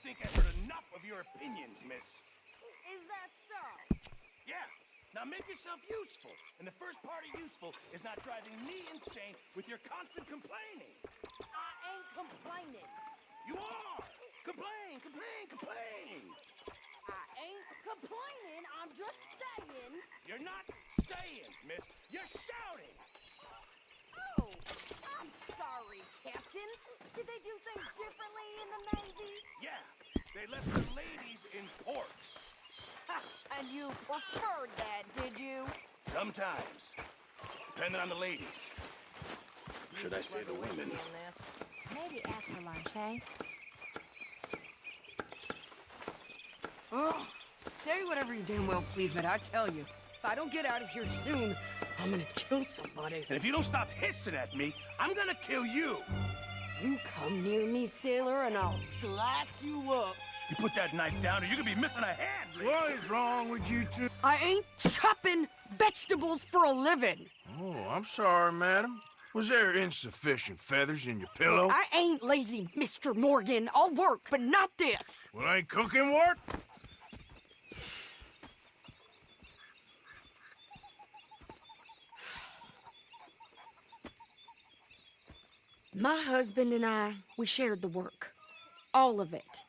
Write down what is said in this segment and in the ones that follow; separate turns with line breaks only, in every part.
think I've heard enough of your opinions, miss.
Is that so?
Yeah. Now make yourself useful. And the first part of useful is not driving me insane with your constant complaining.
I ain't complaining.
You are! Complain, complain, complain!
I ain't complaining. I'm just saying.
You're not saying, miss. You're shouting!
Oh, I'm sorry, Captain. Did they do things differently in the Navy?
Yeah, they left the ladies in port.
And you preferred that, did you?
Sometimes. Depending on the ladies. Should I say the women?
Maybe after lunch, eh?
Oh, say whatever you damn well please, but I tell you, if I don't get out of here soon, I'm gonna kill somebody.
And if you don't stop hissing at me, I'm gonna kill you.
You come near me, sailor, and I'll slice you up.
You put that knife down or you're gonna be missing a hand, Rick.
What is wrong with you two?
I ain't chopping vegetables for a living.
Oh, I'm sorry, madam. Was there insufficient feathers in your pillow?
I ain't lazy, Mr. Morgan. I'll work, but not this.
Well, ain't cooking work?
My husband and I, we shared the work. All of it.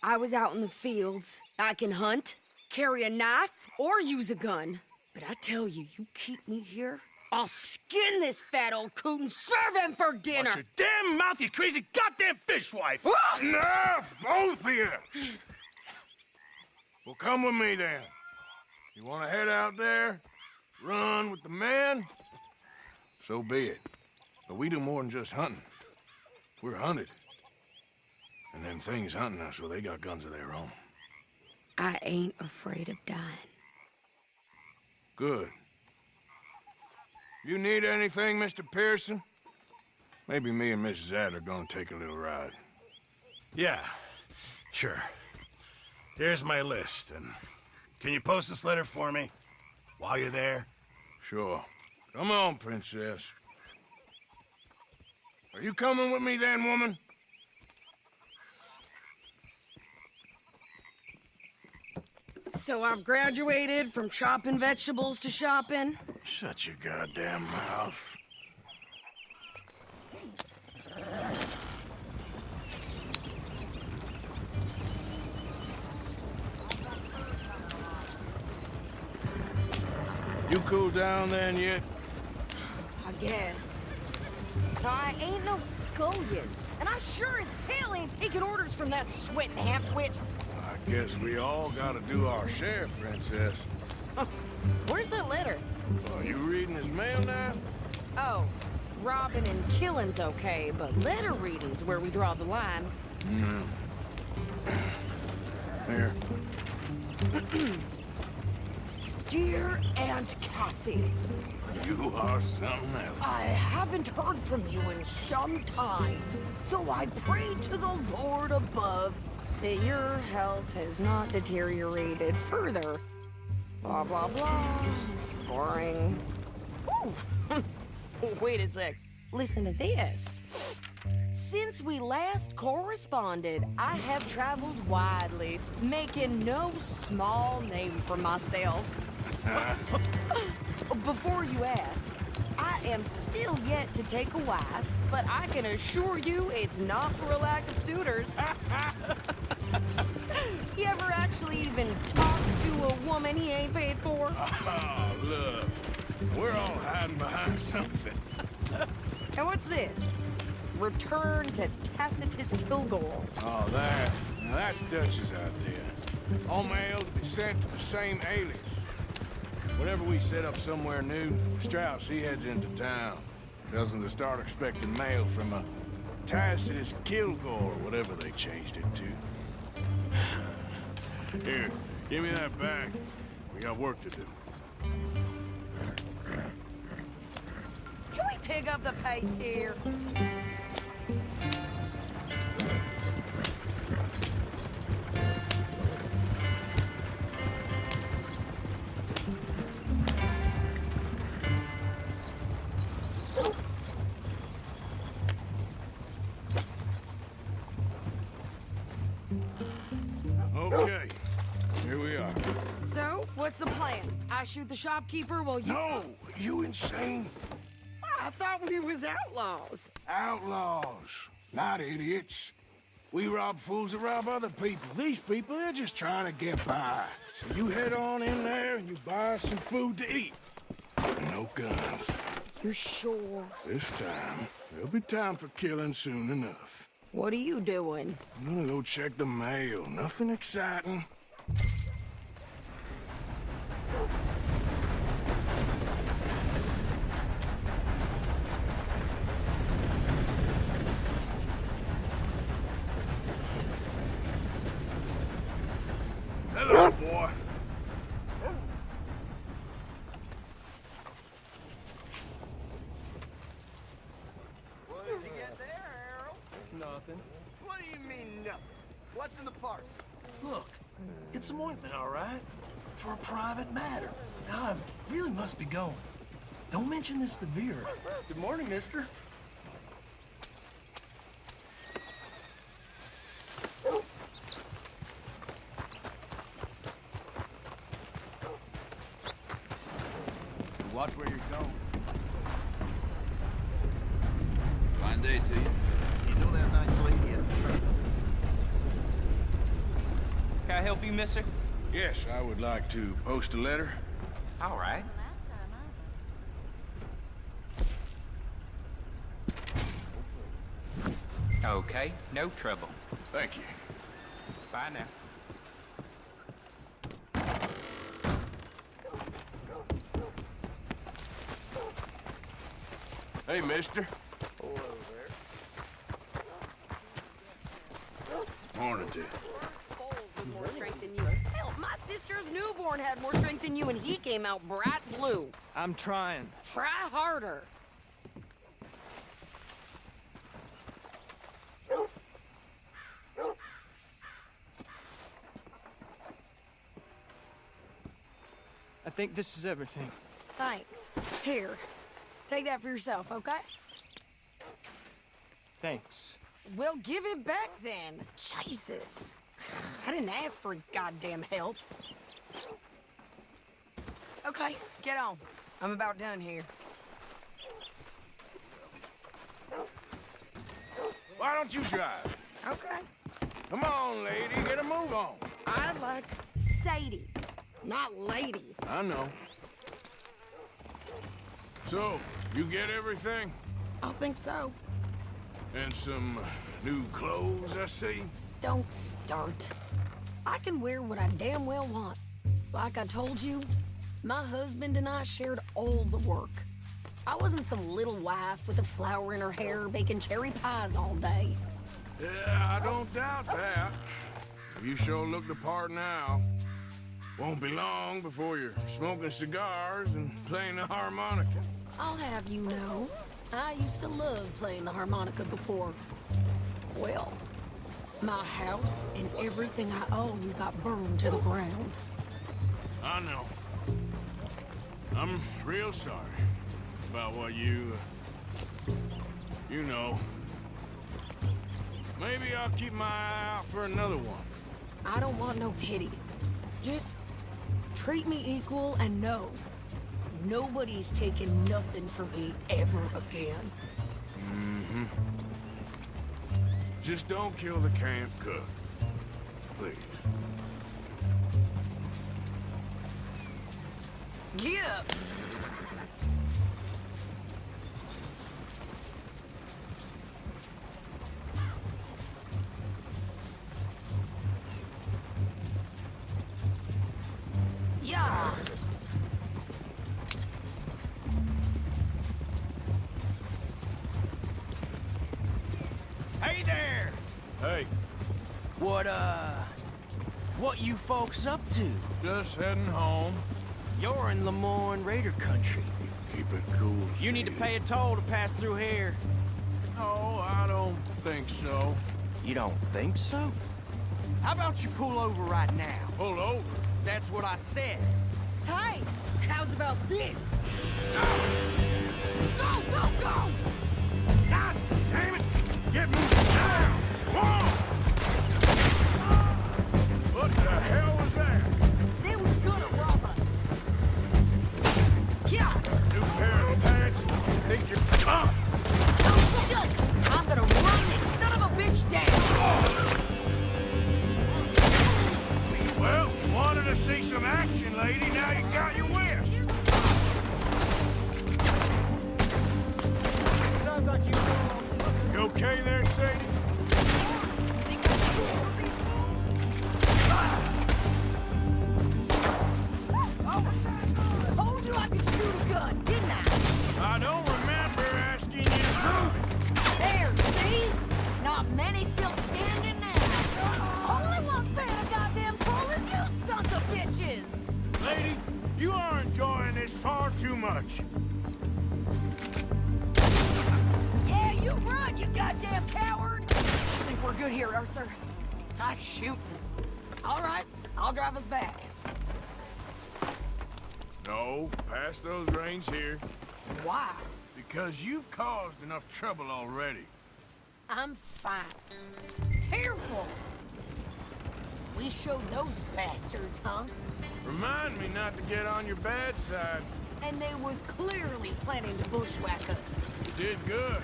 I was out in the fields. I can hunt, carry a knife, or use a gun. But I tell you, you keep me here, I'll skin this fat old coot and serve him for dinner.
Watch your damn mouth, you crazy goddamn fishwife!
Enough, both of you! Well, come with me then. You want to head out there, run with the men? So be it. But we do more than just hunting. We're hunted. And them things hunting us, well, they got guns of their own.
I ain't afraid of dying.
Good. You need anything, Mr. Pearson? Maybe me and Mrs. Ad are gonna take a little ride.
Yeah, sure. Here's my list, and can you post this letter for me while you're there?
Sure. Come on, princess. Are you coming with me then, woman?
So I've graduated from chopping vegetables to shopping.
Shut your goddamn mouth. You cool down then yet?
I guess. No, I ain't no scullion. And I sure as hell ain't taking orders from that sweating half-wit.
I guess we all gotta do our share, princess.
Where's that letter?
Are you reading his mail now?
Oh, robbing and killing's okay, but letter reading's where we draw the line.
Here.
Dear Aunt Kathy,
You are something else.
I haven't heard from you in some time, so I pray to the Lord above that your health has not deteriorated further. Blah, blah, blah. It's boring. Ooh. Wait a sec. Listen to this. Since we last corresponded, I have traveled widely, making no small name for myself. Before you ask, I am still yet to take a wife, but I can assure you it's not for a lack of suitors. You ever actually even talk to a woman he ain't paid for?
Oh, look. We're all hiding behind something.
And what's this? Return to Tacitus Kilgore.
Oh, now that's Dutch's idea. All mail to be sent to the same alias. Whenever we set up somewhere new, Strauss, he heads into town. Tells them to start expecting mail from a Tacitus Kilgore, whatever they changed it to. Here, give me that bag. We got work to do.
Can we pick up the pace here?
Okay, here we are.
So, what's the plan? I shoot the shopkeeper while you...
No, you insane?
I thought we was outlaws.
Outlaws, not idiots. We rob fools that rob other people. These people, they're just trying to get by. So you head on in there and you buy us some food to eat. No guns.
You're sure?
This time, there'll be time for killing soon enough.
What are you doing?
I'm gonna go check the mail. Nothing exciting. Hello, boy.
What did you get there, Harold?
Nothing.
What do you mean, nothing? What's in the parcel?
Look, it's some ointment, all right? For a private matter. Now, I really must be going. Don't mention this to Vera.
Good morning, mister.
Watch where you're going.
Fine day to you.
You know that nice lady at the trailer?
Can I help you, mister?
Yes, I would like to post a letter.
All right. Okay, no trouble.
Thank you.
Bye now.
Hey, mister.
Hello there.
Morning to you.
With more strength than you. Hell, my sister's newborn had more strength than you, and he came out bright blue.
I'm trying.
Try harder.
I think this is everything.
Thanks. Here, take that for yourself, okay?
Thanks.
Well, give it back then. Jesus. I didn't ask for his goddamn help. Okay, get on. I'm about done here.
Why don't you drive?
Okay.
Come on, lady, get a move on.
I like Sadie, not lady.
I know. So, you get everything?
I think so.
And some new clothes, I see?
Don't start. I can wear what I damn well want. Like I told you, my husband and I shared all the work. I wasn't some little wife with a flower in her hair baking cherry pies all day.
Yeah, I don't doubt that. You sure look the part now. Won't be long before you're smoking cigars and playing the harmonica.
I'll have you know, I used to love playing the harmonica before. Well, my house and everything I own got burned to the ground.
I know. I'm real sorry about what you know. Maybe I'll keep my eye out for another one.
I don't want no pity. Just treat me equal and know nobody's taking nothing from me ever again.
Mm-hmm. Just don't kill the camp cook. Please.
Get up! Yeah!
Hey there!
Hey,
What you folks up to?
just heading home.
You're in Lemoyne Raider country.
Keep it cool.
You need to
Sadie.
pay a toll to pass through here.
No, I don't think so.
You don't think so? How about you pull over right now?
Pull over.
That's what I said.
Hey! How's about this?
Go,
Go, go, go!
God damn it! Get moving down! Come on! What the to see some action, lady. Now you got your wish.
Sounds like you...
You okay there, Sadie?
Told you I could shoot a gun, didn't I?
I don't remember asking you to prove it.
There, see? Not many still standing now. Only one's paying a goddamn toll is you sons of bitches!
Lady, you are enjoying this far too much.
Yeah, you run, you goddamn coward! I think we're good here, Arthur. I shoot. All right, I'll drive us back.
No, pass those reins here.
Why?
Because you've caused enough trouble already.
I'm fine. Careful! We showed those bastards, huh?
Remind me not to get on your bad side.
And they was clearly planning to bushwhack us.
You did good.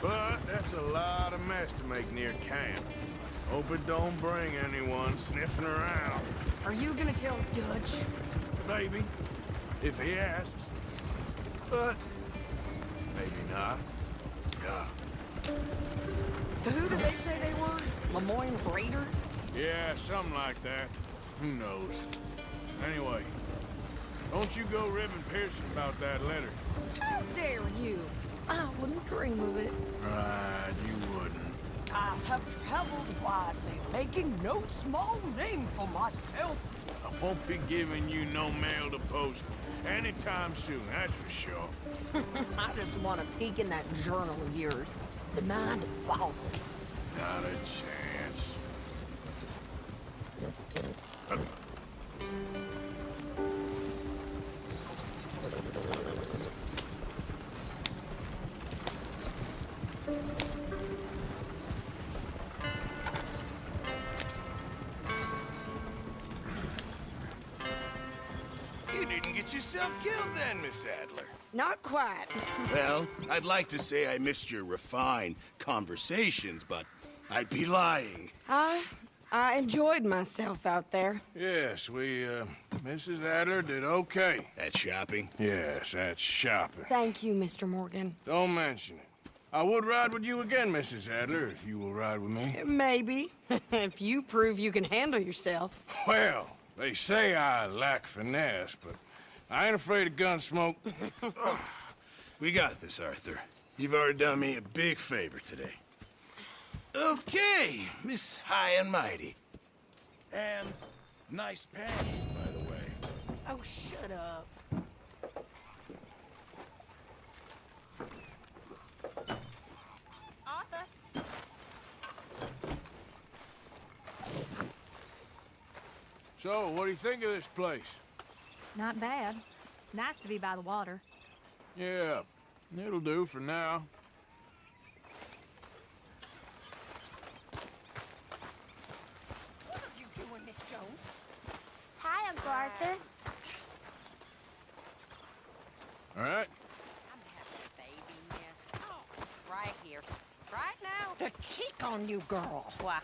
But that's a lot of mess to make near camp. Hope it don't bring anyone sniffing around.
Are you gonna tell Dutch?
Maybe, if he asks. But maybe not. Yeah.
So who do they say they were? Lemoyne Raiders?
Yeah, something like that. Who knows? Anyway, don't you go ribbing Pearson about that letter.
How dare you? I wouldn't dream of it.
Right, you wouldn't.
I have traveled widely, making no small name for myself.
I won't be giving you no mail to post anytime soon, that's for sure.
I just want to peek in that journal of yours. The mind boggles.
Not a chance.
You didn't get yourself killed then, Miss Adler.
Not quite.
Well, I'd like to say I missed your refined conversations, but I'd be lying.
I enjoyed myself out there.
Yes, Mrs. Adler did okay.
That shopping?
Yes, that's shopping.
Thank you, Mr. Morgan.
Don't mention it. I would ride with you again, Mrs. Adler, if you will ride with me.
Maybe. If you prove you can handle yourself.
Well, they say I lack finesse, but I ain't afraid of gun smoke.
We got this, Arthur. You've already done me a big favor today. Okay, Miss High and Mighty. And nice pants, by the way.
Oh, shut up. Arthur?
So, what do you think of this place?
Not bad. Nice to be by the water.
Yeah, it'll do for now.
What are you doing, Miss Jones?
Hi, Uncle Arthur.
All right.
I'm having a baby nest. Oh, right here. Right now.
The cheek on you, girl.
Why?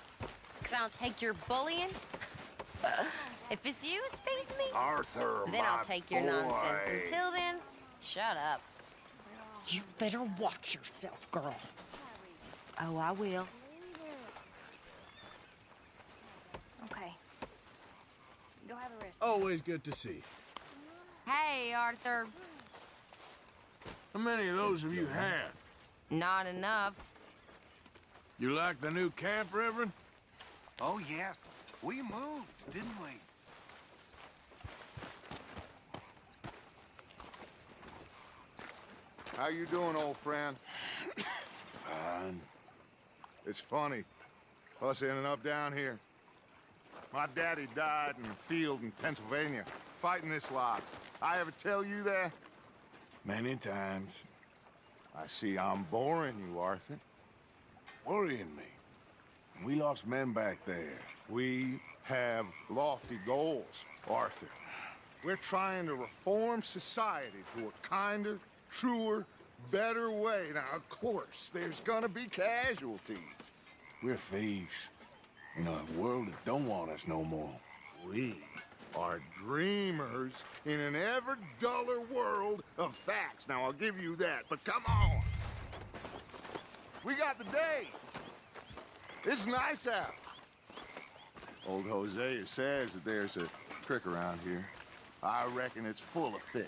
Because I don't take your bullying? If it's you who feeds me,
Arthur,
then
my
I'll take your
boy.
nonsense. Until then, shut up.
You better watch yourself, girl.
Oh, I will.
Okay. Go have a rest.
Always good to see you.
Hey, Arthur.
How many of those have you had?
Not enough.
You like the new camp, Reverend?
Oh, yes. We moved, didn't we?
How you doing, old friend?
Fine.
It's funny, us ending up down here. My daddy died in a field in Pennsylvania, fighting this lot. I ever tell you that?
Many times.
I see I'm boring you, Arthur.
Worrying me. We lost men back there.
We have lofty goals, Arthur. We're trying to reform society to a kinder, truer, better way. Now, of course, there's gonna be casualties.
We're thieves. In a world that don't want us no more.
We are dreamers in an ever duller world of facts. Now, I'll give you that, but come on. We got the day. It's nice out. Old Hosea says that there's a creek around here. I reckon it's full of fish.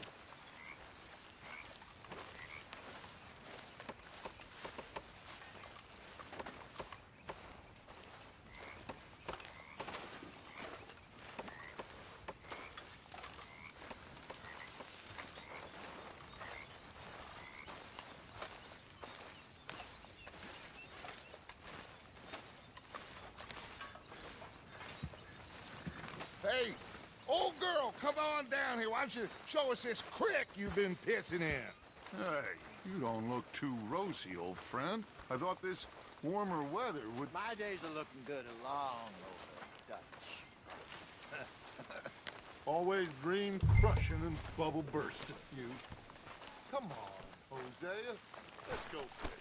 Hey, old girl, come on down here. Why don't you show us this creek you've been pissing in? Hey, you don't look too rosy, old friend. I thought this warmer weather would...
My days are looking good along over Dutch.
Always dream crushing and bubble bursting, you. Come on, Hosea. Let's go play.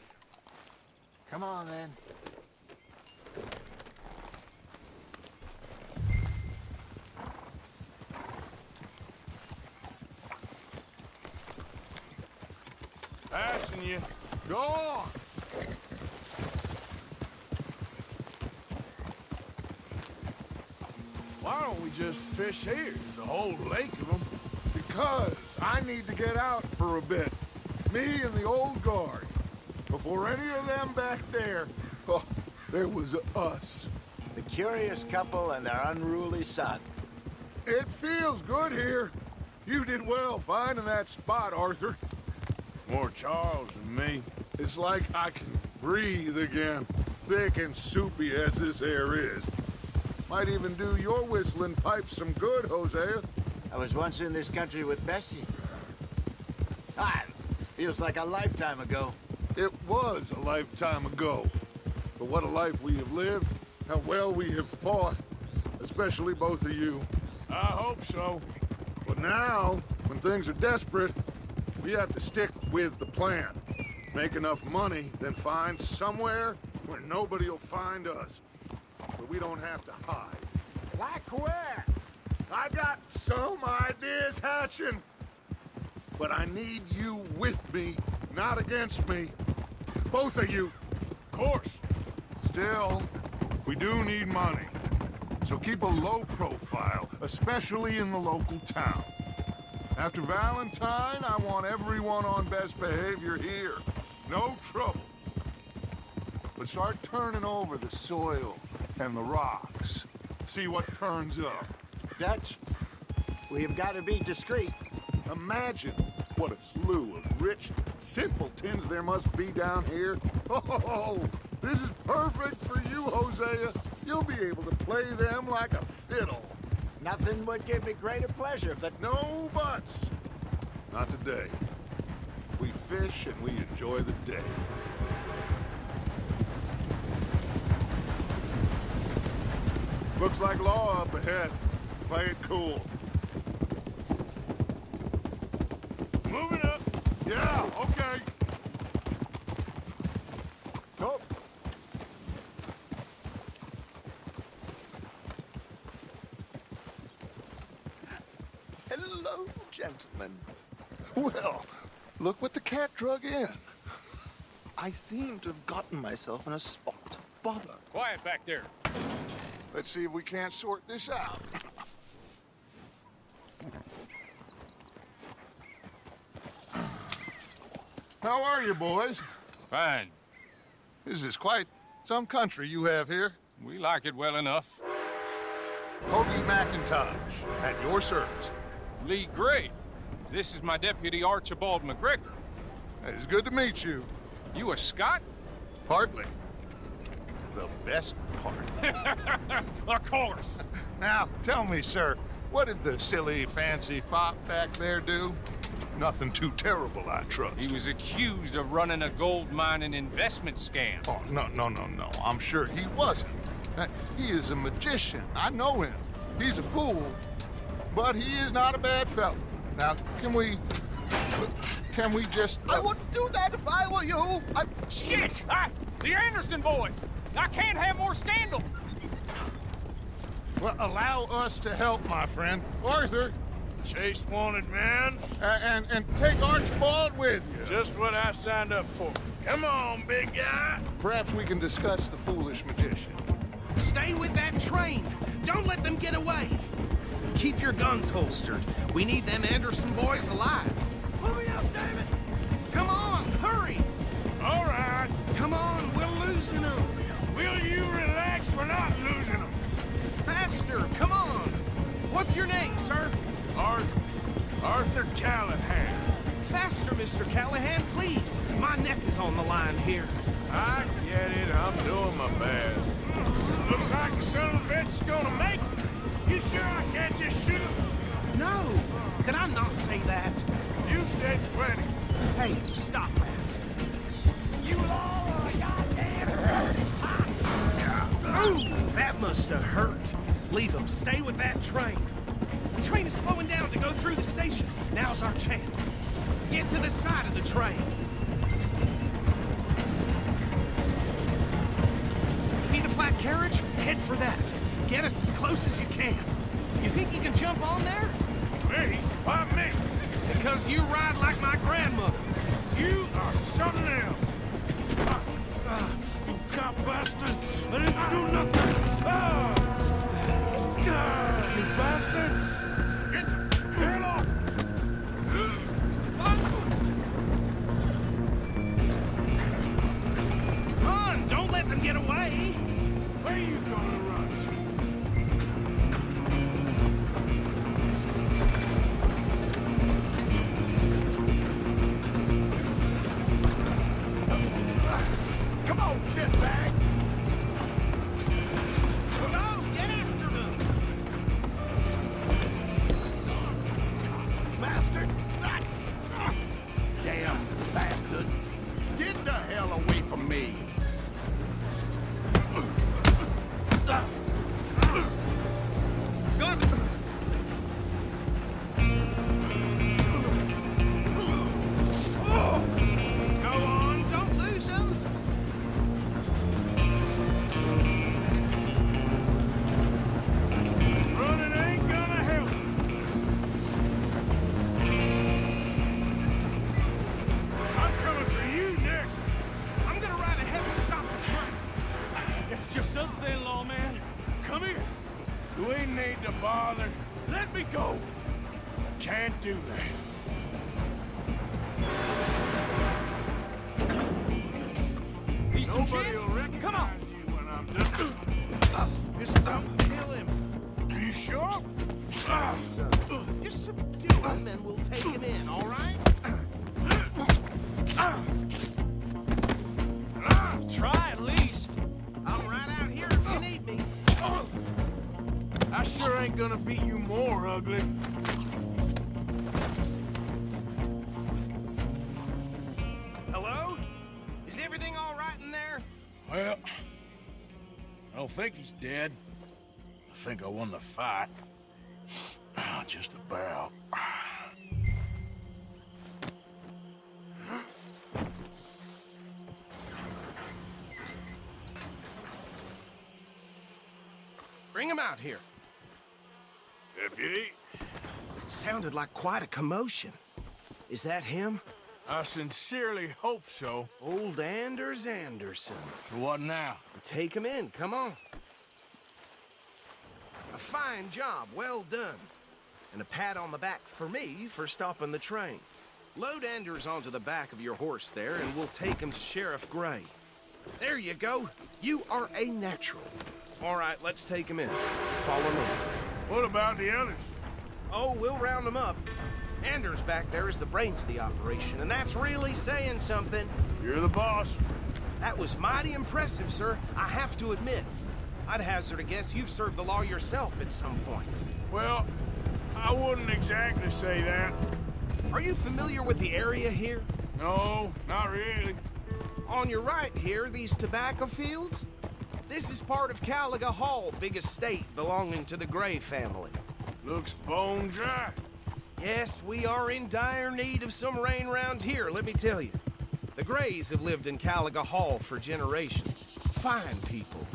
Come on, then.
Passing you.
Go on!
Why don't we just fish here? There's a whole lake of them.
Because I need to get out for a bit. Me and the old guard. Before any of them back there, oh, there was us.
The curious couple and their unruly son.
It feels good here. You did well finding that spot, Arthur.
More Charles than me.
It's like I can breathe again, thick and soupy as this air is. Might even do your whistling pipes some good, Hosea.
I was once in this country with Bessie. Feels like a lifetime ago.
It was a lifetime ago. But what a life we have lived, how well we have fought, especially both of you.
I hope so.
But now, when things are desperate, we have to stick with the plan. Make enough money, then find somewhere where nobody will find us. So we don't have to hide. Like where? I got some ideas hatching. But I need you with me, not against me. Both of you.
Of course.
Still, we do need money. So keep a low profile, especially in the local town. After Valentine, I want everyone on best behavior here. No trouble. But start turning over the soil and the rocks. See what turns up.
Dutch, we've got to be discreet.
Imagine what a slew of rich simpletons there must be down here. Oh, this is perfect for you, Hosea. You'll be able to play them like a fiddle.
Nothing would give me greater pleasure, but...
No buts. Not today. We fish and we enjoy the day. Looks like law up ahead. Play it cool.
Moving up.
Yeah, okay.
Go. Hello, gentlemen.
Well, look what the cat drug in.
I seem to have gotten myself in a spot of bother.
Quiet back there.
Let's see if we can't sort this out. How are you, boys?
Fine.
This is quite some country you have here.
We like it well enough.
Hoagie McIntosh, at your service.
Lee Gray. This is my deputy, Archibald McGregor.
It's good to meet you.
You a Scot?
Partly. The best part.
Of course.
Now, tell me, sir, what did the silly, fancy fop back there do? Nothing too terrible, I trust.
He was accused of running a gold mining investment scam.
Oh, no. I'm sure he wasn't. He is a magician. I know him. He's a fool, but he is not a bad fellow. Now, can we just...
I wouldn't do that if I were you.
Shit! The Anderson boys! I can't have more scandal!
Well, allow us to help, my friend. Arthur!
Chase wanted man.
And take Archibald with you.
Just what I signed up for. Come on, big guy.
Perhaps we can discuss the foolish magician.
Stay with that train. Don't let them get away. Keep your guns holstered. We need them Anderson boys alive.
Pull me up, damn it!
Come on, hurry!
All right.
Come on, we're losing them.
Will you relax? We're not losing them.
Faster, come on. What's your name, sir?
Arthur Callahan.
Faster, Mr. Callahan, please. My neck is on the line here.
I get it. I'm doing my best. Looks like the son of a bitch is gonna make it. You sure I can't just shoot him?
No. Did I not say that?
You've said plenty.
Hey, stop that.
You all are goddamn.
Ooh, that must have hurt. Leave them. Stay with that train. The train is slowing down to go through the station. Now's our chance. Get to the side of the train. See the flat carriage? Head for that. Get us as close as you can. You think you can jump on there?
Me? Why me?
Because you ride like my grandmother.
You are something else. You cop bastard! I didn't do nothing! You bastards! Get off!
Run! Don't let them get away!
Where you gonna run to?
Come on, shitbag!
Go! Get after them!
Bastard!
Damn bastard!
Get the hell away from me!
Go on, don't lose them!
Running ain't gonna help. I'm coming for you next.
I'm gonna ride ahead and stop the train.
It's just us then, lawman. Come here. Do we need to bother? Let me go. I can't do that.
Need some
Nobody
gin?
will recognize
Come on!
you when I'm done.
Just don't kill him.
Are you sure?
Just subdue him and we'll take him in, all right? Try at least. I'm right out here if you need me.
I sure ain't gonna beat you more, ugly.
Hello? Is everything all right in there?
Well, I don't think he's dead. I think I won the fight. Just about.
Bring him out here.
Deputy?
Sounded like quite a commotion. Is that him?
I sincerely hope so.
Old Anders Anderson.
So what now?
Take him in, come on. A fine job, well done. And a pat on the back for me for stopping the train. Load Anders onto the back of your horse there, and we'll take him to Sheriff Gray. There you go. You are a natural. All right, let's take him in. Follow me.
What about the others?
Oh, we'll round them up. Anders back there is the brains of the operation, and that's really saying something.
You're the boss.
That was mighty impressive, sir. I have to admit. I'd hazard a guess you've served the law yourself at some point.
Well, I wouldn't exactly say that.
Are you familiar with the area here?
No, not really.
On your right here, these tobacco fields? This is part of Caliga Hall, big estate belonging to the Gray family.
Looks bone dry.
Yes, we are in dire need of some rain round here, let me tell you. The Grays have lived in Caliga Hall for generations. Fine people.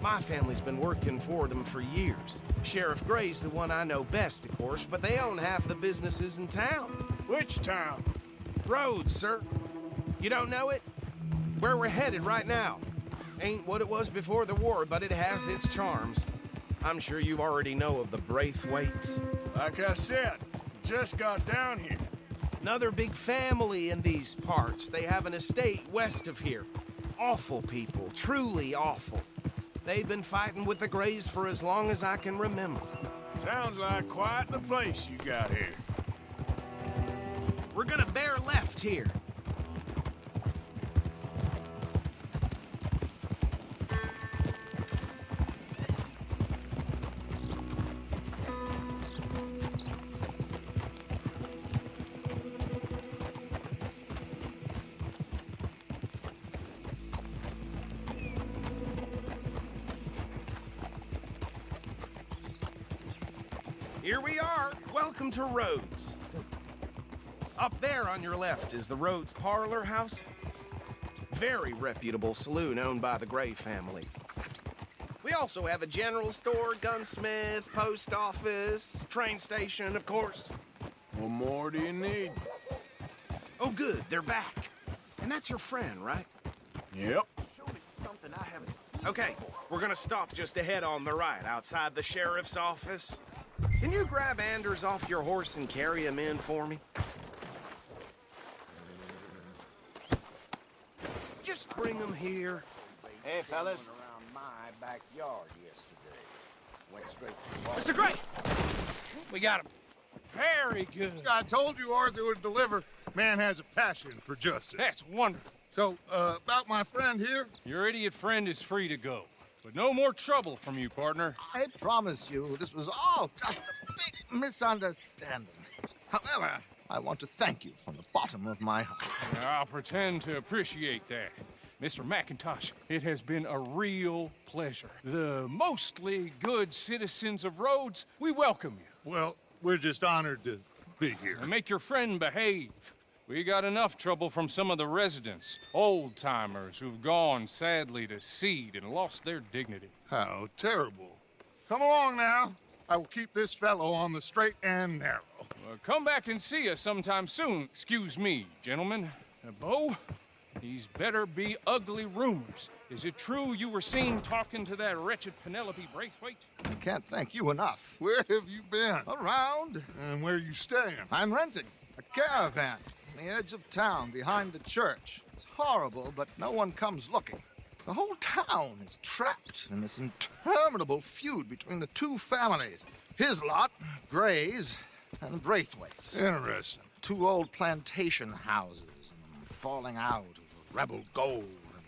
My family's been working for them for years. Sheriff Gray's the one I know best, of course, but they own half the businesses in town.
Which town?
Rhodes, sir. You don't know it? Where we're headed right now. Ain't what it was before the war, but it has its charms. I'm sure you already know of the Braithwaites.
Like I said, just got down here.
Another big family in these parts. They have an estate west of here. Awful people, truly awful. They've been fighting with the Grays for as long as I can remember.
Sounds like quite the place you got here.
We're gonna bear left here. Here we are. Welcome to Rhodes. Up there on your left is the Rhodes Parlor House. Very reputable saloon owned by the Gray family. We also have a general store, gunsmith, post office, train station, of course.
What more do you need?
Oh, good. They're back. And that's your friend, right?
Yep.
Show me something I haven't seen.
Okay, we're gonna stop just ahead on the right, outside the sheriff's office. Can you grab Anders off your horse and carry him in for me? Just bring him here.
Hey, fellas. Around my backyard yesterday. Went straight to the
Mr. Gray! We got him. Very good.
I told you Arthur would deliver. Man has a passion for justice.
That's wonderful.
So, about my friend here?
Your idiot friend is free to go. But no more trouble from you, partner.
I promise you, this was all just a big misunderstanding. However, I want to thank you from the bottom of my heart.
I'll pretend to appreciate that. Mr. McIntosh, it has been a real pleasure. The mostly good citizens of Rhodes, we welcome you.
Well, we're just honored to be here.
And make your friend behave. We got enough trouble from some of the residents, old-timers who've gone, sadly, to seed and lost their dignity.
How terrible. Come along now. I will keep this fellow on the straight and narrow.
Come back and see us sometime soon. Excuse me, gentlemen. Bo, these better be ugly rumors. Is it true you were seen talking to that wretched Penelope Braithwaite?
I can't thank you enough.
Where have you been?
Around.
And where are you staying?
I'm renting a caravan on the edge of town behind the church. It's horrible, but no one comes looking. The whole town is trapped in this interminable feud between the two families. His lot, Gray's, and Braithwaite's.
Interesting.
Two old plantation houses, and falling out over rebel gold,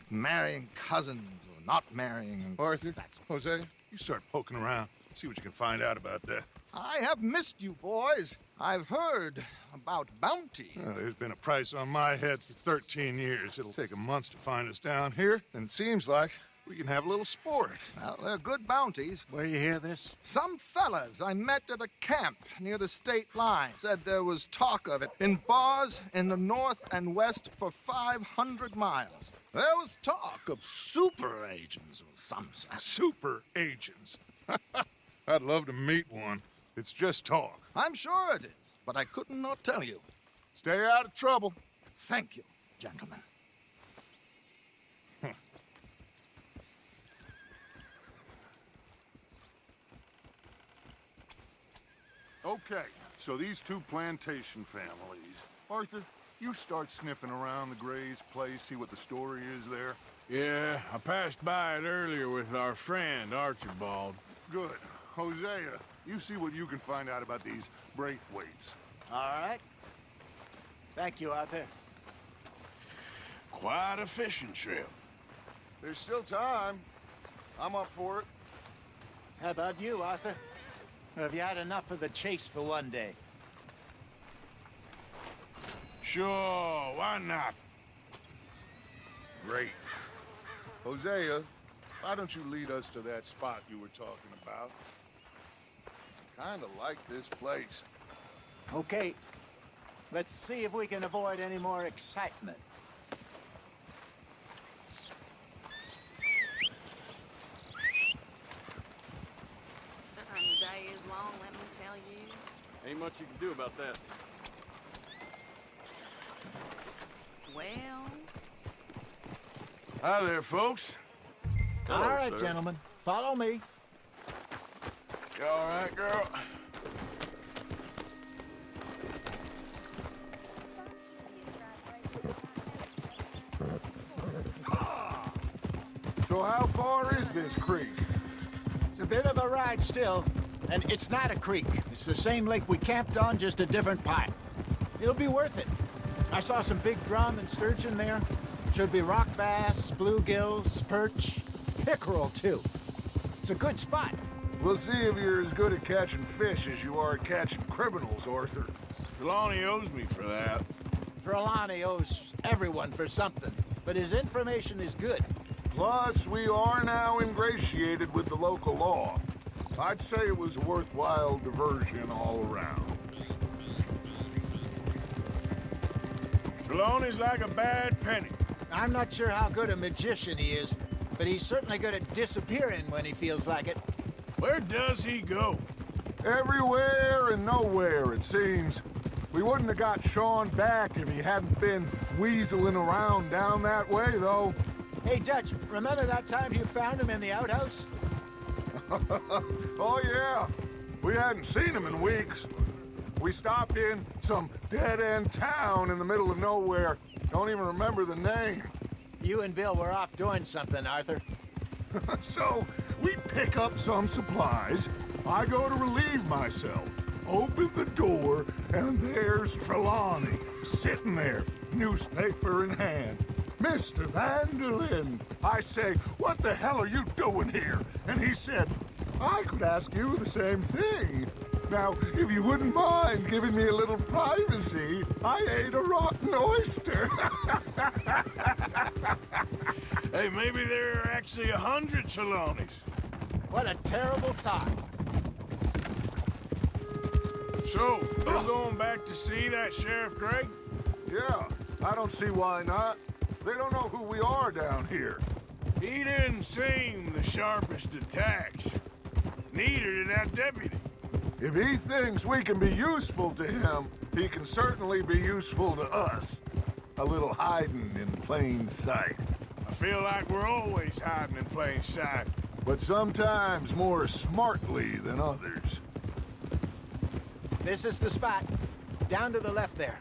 and marrying cousins or not marrying. And
Arthur, Jose, you start poking around. See what you can find out about that.
I have missed you, boys. I've heard about bounty.
Well, there's been a price on my head for 13 years. It'll take a month to find us down here, and it seems like we can have a little sport.
Well, they're good bounties.
Where you hear this?
Some fellas I met at a camp near the state line said there was talk of it in bars in the north and west for 500 miles. There was talk of super agents of some sort.
Super agents. I'd love to meet one. It's just talk.
I'm sure it is, but I couldn't not tell you.
Stay out of trouble.
Thank you, gentlemen.
Okay, so these two plantation families. Arthur, you start sniffing around the Gray's place, see what the story is there.
Yeah, I passed by it earlier with our friend, Archibald.
Good. Hosea, you see what you can find out about these Braithwaites.
All right. Thank you, Arthur.
Quite a fishing trip.
There's still time. I'm up for it.
How about you, Arthur? Or have you had enough of the chase for one day?
Sure, why not?
Great. Hosea, why don't you lead us to that spot you were talking about? Kinda like this place.
Okay. Let's see if we can avoid any more excitement.
Some
you.
Ain't much you can do about that.
Well...
Hi there, folks.
Hello,
all right,
sir.
gentlemen. Follow me.
You all right, girl?
So how far is this creek?
It's a bit of a ride still, and it's not a creek. It's the same lake we camped on, just a different pipe. It'll be worth it. I saw some big drum and sturgeon there. Should be rock bass, bluegills, perch, pickerel too. It's a good spot.
We'll see if you're as good at catching fish as you are at catching criminals, Arthur.
Trelawney owes me for that.
Trelawney owes everyone for something, but his information is good.
Plus, we are now ingratiated with the local law. I'd say it was a worthwhile diversion all around.
Trelawney's like a bad penny.
I'm not sure how good a magician he is, but he's certainly good at disappearing when he feels like it.
Where does he go?
Everywhere and nowhere, it seems. We wouldn't have got Sean back if he hadn't been weaseling around down that way, though.
Hey, Dutch, remember that time you found him in the outhouse?
Oh, yeah. We hadn't seen him in weeks. We stopped in some dead-end town in the middle of nowhere. Don't even remember the name.
You and Bill were off doing something, Arthur.
So, we pick up some supplies. I go to relieve myself. Open the door, and there's Trelawney, sitting there, newspaper in hand. Mr. Van der Linde. I say, what the hell are you doing here? And he said, I could ask you the same thing. Now, if you wouldn't mind giving me a little privacy, I ate a rotten oyster.
Hey, maybe there are actually 100 Trelawneys.
What a terrible thought.
So, you're going back to see that Sheriff Gray?
Yeah, I don't see why not. They don't know who we are down here.
He didn't seem the sharpest attacks. Neither did that deputy.
If he thinks we can be useful to him, he can certainly be useful to us. A little hiding in plain sight.
I feel like we're always hiding in plain sight.
But sometimes more smartly than others.
This is the spot. Down to the left there.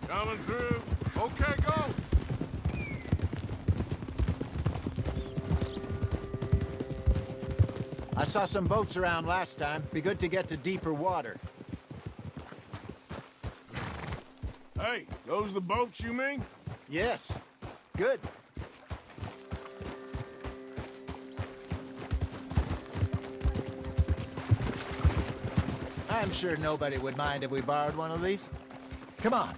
Coming through.
Okay, go!
I saw some boats around last time. Be good to get to deeper water.
Hey, those the boats you mean?
Yes. Good. I'm sure nobody would mind if we borrowed one of these. Come on.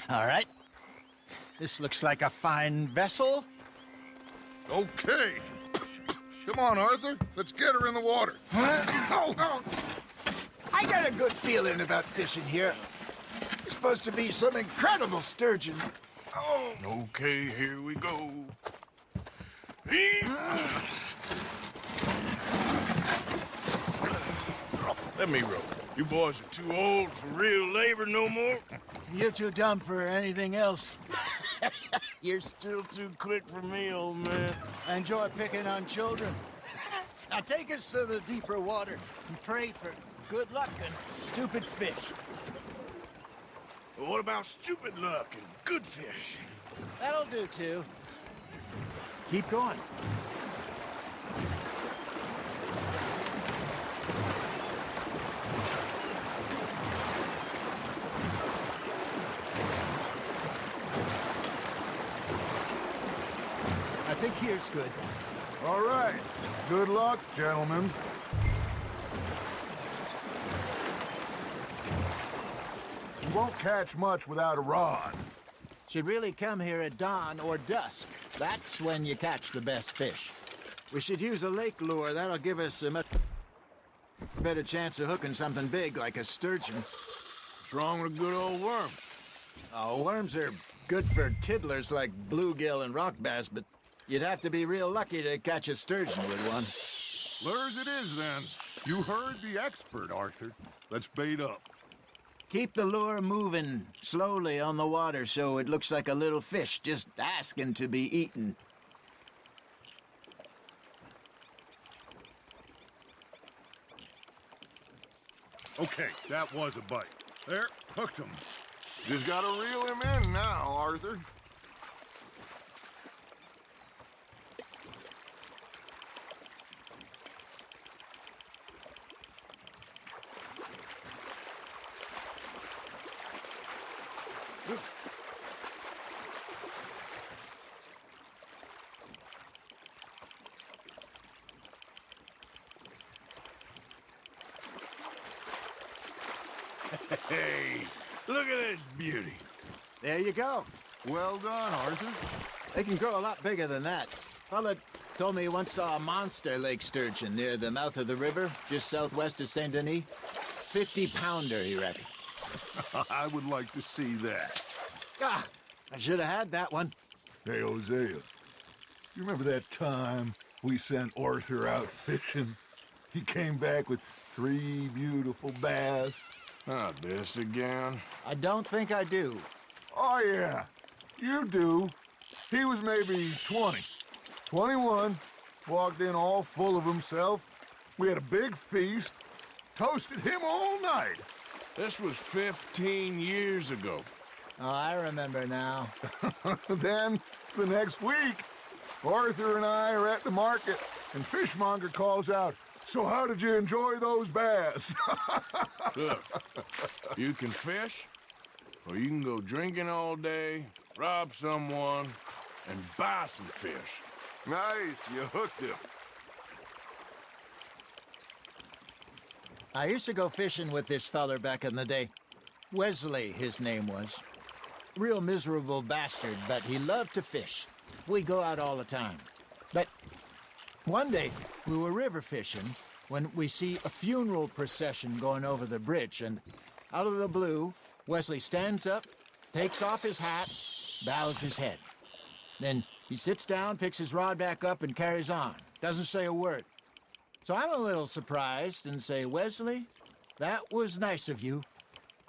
All right. This looks like a fine vessel.
Okay. Come on, Arthur. Let's get her in the water.
Oh. I got a good feeling about fishing here. It's supposed to be some incredible sturgeon.
Oh. Okay, here we go. Let me row. You boys are too old for real labor no more.
You're too dumb for anything else.
You're still too quick for me, old man.
I enjoy picking on children. Now take us to the deeper water and pray for good luck and stupid fish.
Well, what about stupid luck and good fish?
That'll do, too. Keep going. I think here's good.
All right. Good luck, gentlemen. You won't catch much without a rod.
Should really come here at dawn or dusk. That's when you catch the best fish. We should use a lake lure. That'll give us a much better chance of hooking something big like a sturgeon.
What's wrong with a good old worm?
Oh, worms are good for tiddlers like bluegill and rock bass, but you'd have to be real lucky to catch a sturgeon with one.
Lures it is, then. You heard the expert, Arthur. Let's bait up.
Keep the lure moving slowly on the water so it looks like a little fish just asking to be eaten.
Okay, that was a bite. There, hooked him. Just gotta reel him in now, Arthur.
Hey, look at this beauty.
There you go.
Well done, Arthur.
They can grow a lot bigger than that. Fella told me he once saw a monster lake sturgeon near the mouth of the river, just southwest of Saint Denis. 50-pounder, he reckoned.
I would like to see that.
Ah, I should have had that one.
Hey, Hosea, you remember that time we sent Arthur out fishing? He came back with 3 beautiful bass.
Not this again.
I don't think I do.
Oh, yeah, you do. He was maybe 20, 21, walked in all full of himself. We had a big feast, toasted him all night.
This was 15 years ago.
Oh, I remember now.
Then, the next week, Arthur and I are at the market, and Fishmonger calls out, "So how did you enjoy those bass?"
Look, you can fish, or you can go drinking all day, rob someone, and buy some fish.
Nice, you hooked him.
I used to go fishing with this feller back in the day. Wesley, his name was. Real miserable bastard, but he loved to fish. We'd go out all the time. But one day, we were river fishing when we see a funeral procession going over the bridge, and out of the blue, Wesley stands up, takes off his hat, bows his head. Then he sits down, picks his rod back up, and carries on. Doesn't say a word. So I'm a little surprised and say, "Wesley, that was nice of you."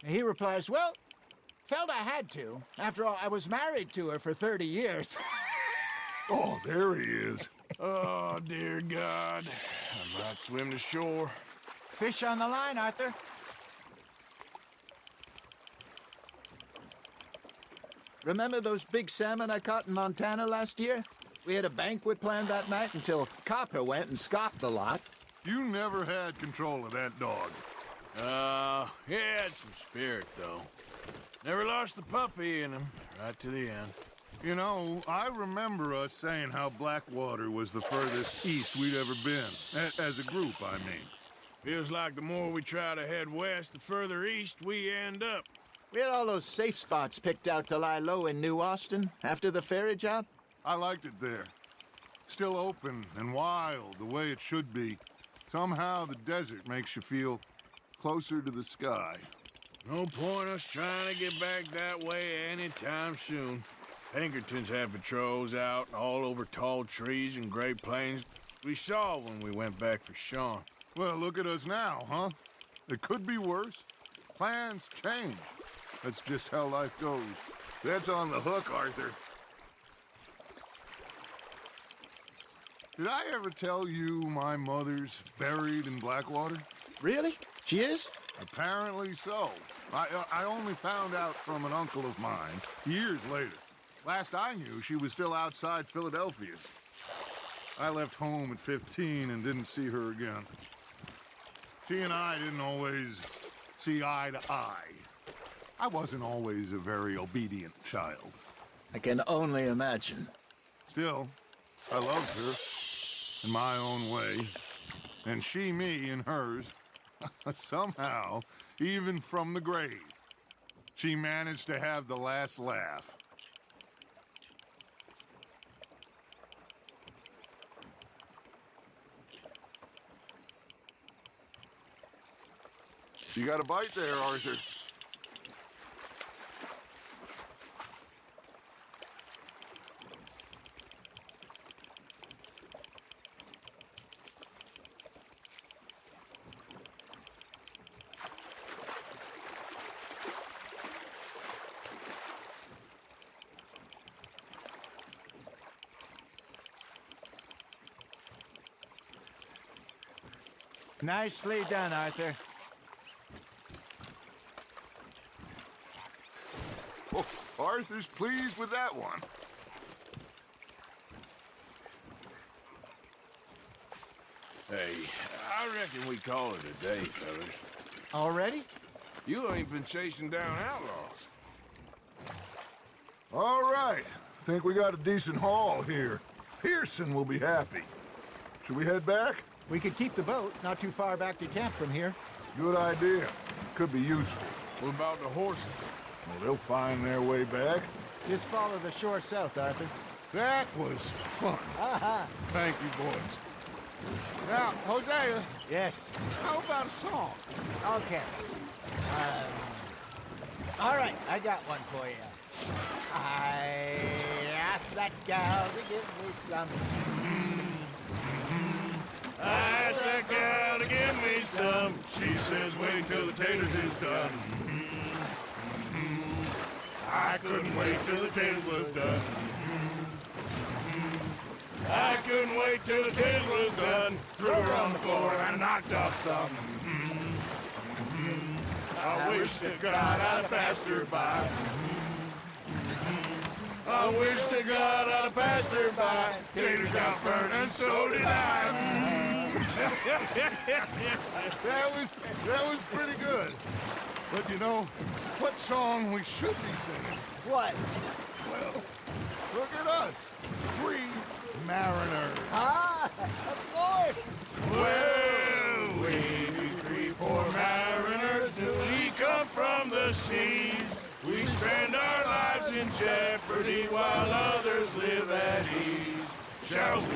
And he replies, "Well, felt I had to. After all, I was married to her for 30 years.
Oh, there he is.
Oh, dear God. I might swim to shore.
Fish on the line, Arthur. Remember those big salmon I caught in Montana last year? We had a banquet planned that night until Copper went and scoffed the lot.
You never had control of that dog.
He had some spirit, though. Never lost the puppy in him, right to the end.
You know, I remember us saying how Blackwater was the furthest east we'd ever been. As a group, I mean.
Feels like the more we try to head west, the further east we end up.
We had all those safe spots picked out to lie low in New Austin after the ferry job.
I liked it there. Still open and wild, the way it should be. Somehow the desert makes you feel closer to the sky.
No point us trying to get back that way anytime soon. Pinkertons have patrols out all over tall trees and Great Plains. We saw when we went back for Sean.
Well, look at us now, huh? It could be worse. Plans change. That's just how life goes. That's on the hook, Arthur. Did I ever tell you my mother's buried in Blackwater?
Really? She is?
Apparently so. I only found out from an uncle of mine years later. Last I knew, she was still outside Philadelphia. I left home at 15 and didn't see her again. She and I didn't always see eye to eye. I wasn't always a very obedient child.
I can only imagine.
Still, I loved her in my own way, and she me in hers. Somehow, even from the grave, she managed to have the last laugh. You got a bite there, Arthur.
Nicely done, Arthur.
Oh, Arthur's pleased with that one.
Hey, I reckon we call it a day, fellas.
Already?
You ain't been chasing down outlaws.
All right. Think we got a decent haul here. Pearson will be happy. Should we head back?
We could keep the boat not too far back to camp from here.
Good idea. Could be useful.
What about the horses?
Well, they'll find their way back.
Just follow the shore south, Arthur.
That was fun. Thank you, boys. Now, Hosea.
Yes.
How about a song?
Okay. All right, I got one for you. I asked that gal to give me some.
I asked that gal to give me some. She says wait till the taters is done. I couldn't wait till the taters was done. I couldn't wait till the taters was done. Threw her on the floor and knocked off some. I wish to God I'd passed her by. I wish to God I'd passed her by. Taters got burned and so did I.
That was pretty good. But you know, what song we should be singing?
What?
Well, look at us. 3 mariners.
Ah, of course.
Well, we 3 poor mariners, we come from the seas. We spend our lives in jeopardy while others live at ease. Shall we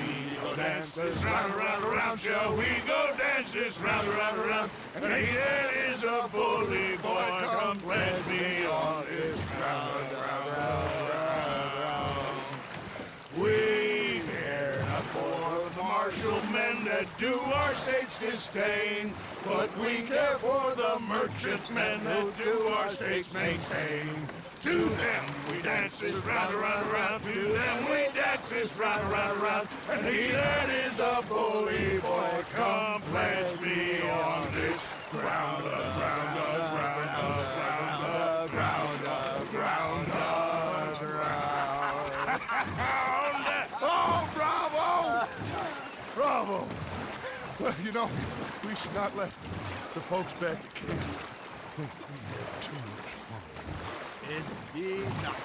go dance this round, around, around? Shall we go dance this round, around, around? And he that is a bully boy, come pledge me on this ground, round, round, round, round. We care not for the martial men that do our state's disdain, but we care for the merchant men that do our state's maintain. To them we dance this round, around, around. To them we dance this round, around, around. And he that is a bully boy, come pledge me on this ground, ground, ground, ground, ground, ground, ground.
Oh, bravo! Bravo! Well, you know, we should not let the folks back at camp think that we had too much fun.
Indeed not.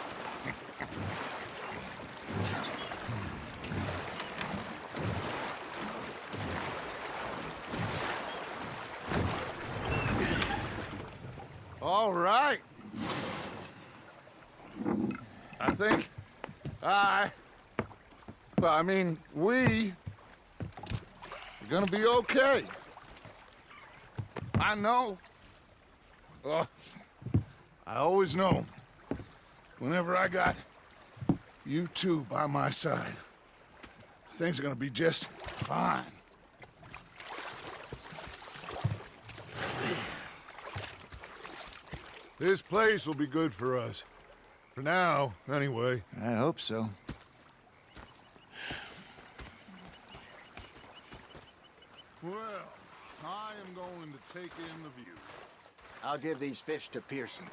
All right. I think we are gonna be okay. I know. I always know. Whenever I got you two by my side, things are gonna be just fine. This place will be good for us. For now, anyway.
I hope so.
Well, I am going to take in the view.
I'll give these fish to Pearson.